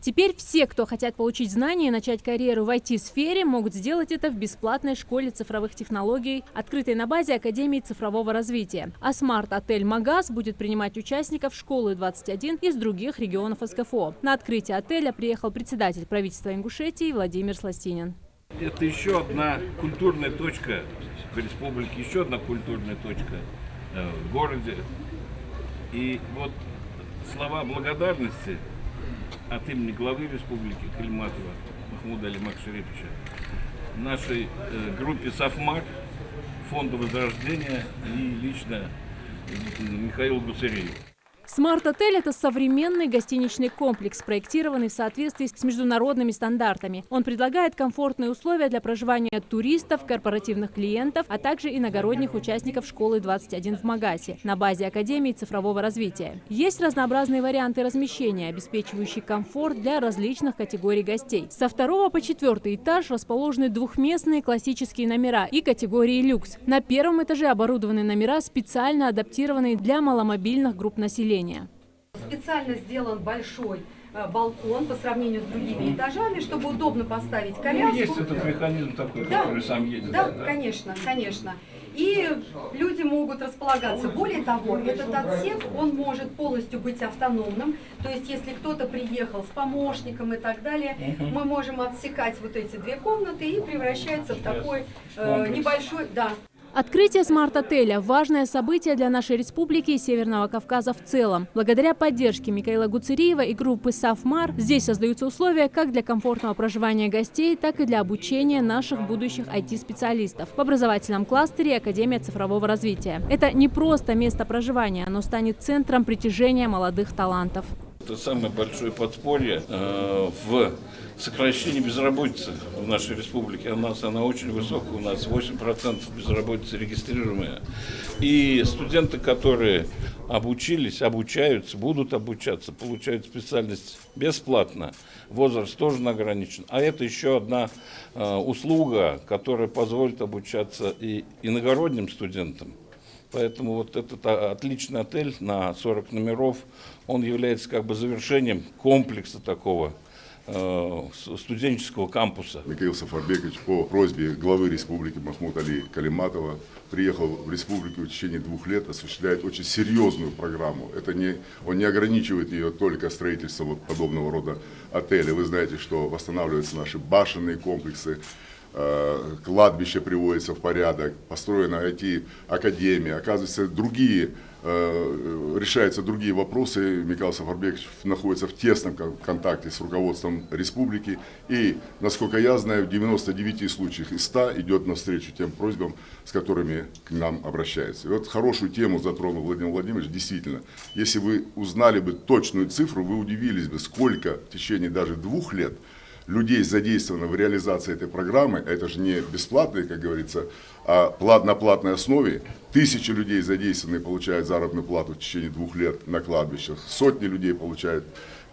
Теперь все, кто хотят получить знания и начать карьеру в IT-сфере, могут сделать это в бесплатной школе цифровых технологий, открытой на базе Академии цифрового развития. А смарт-отель «Магаз» будет принимать участников школы 21 из других регионов СКФО. На открытие отеля приехал председатель правительства Ингушетии Владимир Сластинин. Это еще одна культурная точка в республике, еще одна культурная точка в городе. И вот слова благодарности от имени главы республики Калиматова Махмуда Алимак Шариповича нашей группе «Софмар», Фонду Возрождения и лично Михаилу Гуцериеву. Смарт-отель – это современный гостиничный комплекс, проектированный в соответствии с международными стандартами. Он предлагает комфортные условия для проживания туристов, корпоративных клиентов, а также иногородних участников школы 21 в Магасе на базе Академии цифрового развития. Есть разнообразные варианты размещения, обеспечивающие комфорт для различных категорий гостей. Со 2 по 4 этаж расположены двухместные классические номера и категории люкс. На первом этаже оборудованы номера, специально адаптированные для маломобильных групп населения. Специально сделан большой балкон по сравнению с другими этажами, чтобы удобно поставить коляску. Ну, есть этот механизм такой, да, который сам едет. Да, конечно, конечно. И люди могут располагаться. Более того, этот отсек, он может полностью быть автономным. То есть, если кто-то приехал с помощником и так далее, мы можем отсекать вот эти две комнаты и превращается в такой небольшой, да. Открытие смарт-отеля – важное событие для нашей республики и Северного Кавказа в целом. Благодаря поддержке Михаила Гуцериева и группы «Софмар» здесь создаются условия как для комфортного проживания гостей, так и для обучения наших будущих IT-специалистов в образовательном кластере Академия цифрового развития. Это не просто место проживания, оно станет центром притяжения молодых талантов. Это самое большое подспорье в сокращении безработицы в нашей республике. У нас она очень высокая, у нас 8% безработицы регистрируемая. И студенты, которые обучились, обучаются, будут обучаться, получают специальность бесплатно, возраст тоже ограничен. А это еще одна услуга, которая позволит обучаться и иногородним студентам. Поэтому вот этот отличный отель на 40 номеров, он является как бы завершением комплекса такого студенческого кампуса. Михаил Сафарбекович по просьбе главы республики Махмуда Али Калиматова приехал в республику в течение 2 лет, осуществляет очень серьезную программу. Он не ограничивает ее только строительством подобного рода отелей. Вы знаете, что восстанавливаются наши башенные комплексы, кладбище приводится в порядок, построена IT-академия, оказывается, решаются другие вопросы. Михаил Сафарбекович находится в тесном контакте с руководством республики и, насколько я знаю, в 99 случаях из 100 идет навстречу тем просьбам, с которыми к нам обращаются. И вот хорошую тему затронул Владимир Владимирович. Действительно, если вы узнали бы точную цифру, вы удивились бы, сколько в течение даже 2 лет людей задействовано в реализации этой программы. Это же не бесплатно, как говорится, а на платной основе. Тысячи людей задействованы и получают заработную плату в течение 2 лет на кладбищах. Сотни людей получают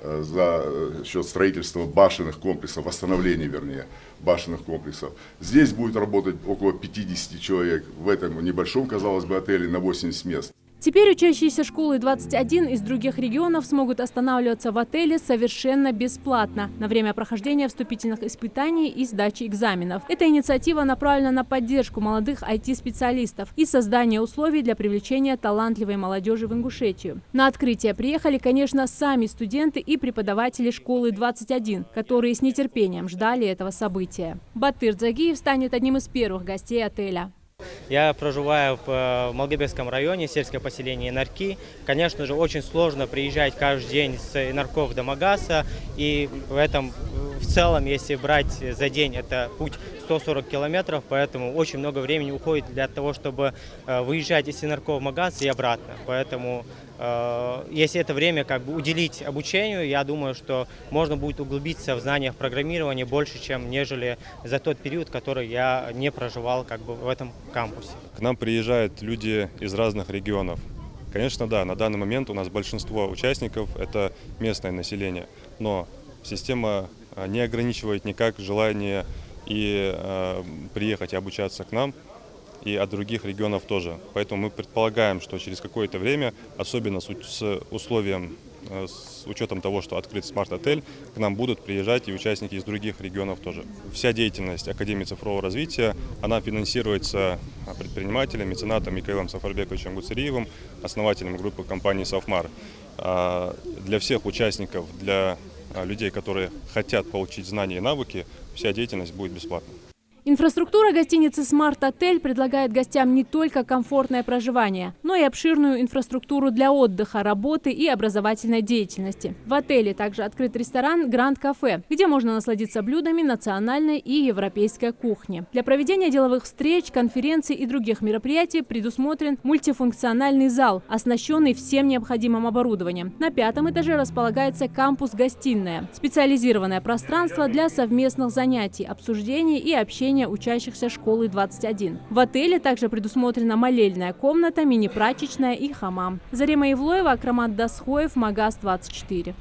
за счет строительства башенных комплексов, восстановления, вернее, башенных комплексов. Здесь будет работать около 50 человек в этом небольшом, казалось бы, отеле на 80 мест. Теперь учащиеся школы 21 из других регионов смогут останавливаться в отеле совершенно бесплатно на время прохождения вступительных испытаний и сдачи экзаменов. Эта инициатива направлена на поддержку молодых IT-специалистов и создание условий для привлечения талантливой молодежи в Ингушетию. На открытие приехали, конечно, сами студенты и преподаватели школы 21, которые с нетерпением ждали этого события. Батыр Дзагиев станет одним из первых гостей отеля. Я проживаю в Малгобекском районе, сельское поселение Инарки. Конечно же, очень сложно приезжать каждый день с Инарков до Магаса. И в целом, если брать за день, это путь 140 километров, поэтому очень много времени уходит для того, чтобы выезжать из Инарков в Магас и обратно. Поэтому, если это время уделить обучению, я думаю, что можно будет углубиться в знаниях программирования больше, чем нежели за тот период, который я не проживал в этом кампусе. К нам приезжают люди из разных регионов. Конечно, да, на данный момент у нас большинство участников – это местное население, но система не ограничивает никак желание приехать и обучаться к нам, и от других регионов тоже. Поэтому мы предполагаем, что через какое-то время, особенно с условием с учетом того, что открыт смарт-отель, к нам будут приезжать и участники из других регионов тоже. Вся деятельность Академии цифрового развития, она финансируется предпринимателем, меценатом Микаилом Сафарбековичем Гуцериевым, основателем группы компании «Совмар». Для всех участников, для людей, которые хотят получить знания и навыки, вся деятельность будет бесплатна. Инфраструктура гостиницы «Смарт-отель» предлагает гостям не только комфортное проживание, но и обширную инфраструктуру для отдыха, работы и образовательной деятельности. В отеле также открыт ресторан «Гранд Кафе», где можно насладиться блюдами национальной и европейской кухни. Для проведения деловых встреч, конференций и других мероприятий предусмотрен мультифункциональный зал, оснащенный всем необходимым оборудованием. На 5-м этаже располагается кампус-гостиная – специализированное пространство для совместных занятий, обсуждений и общения учащихся школы 21. В отеле также предусмотрена молельная комната, мини-прачечная и хамам. Зарема Ивлоева, Акрамат Дасхоев, Магаз 24.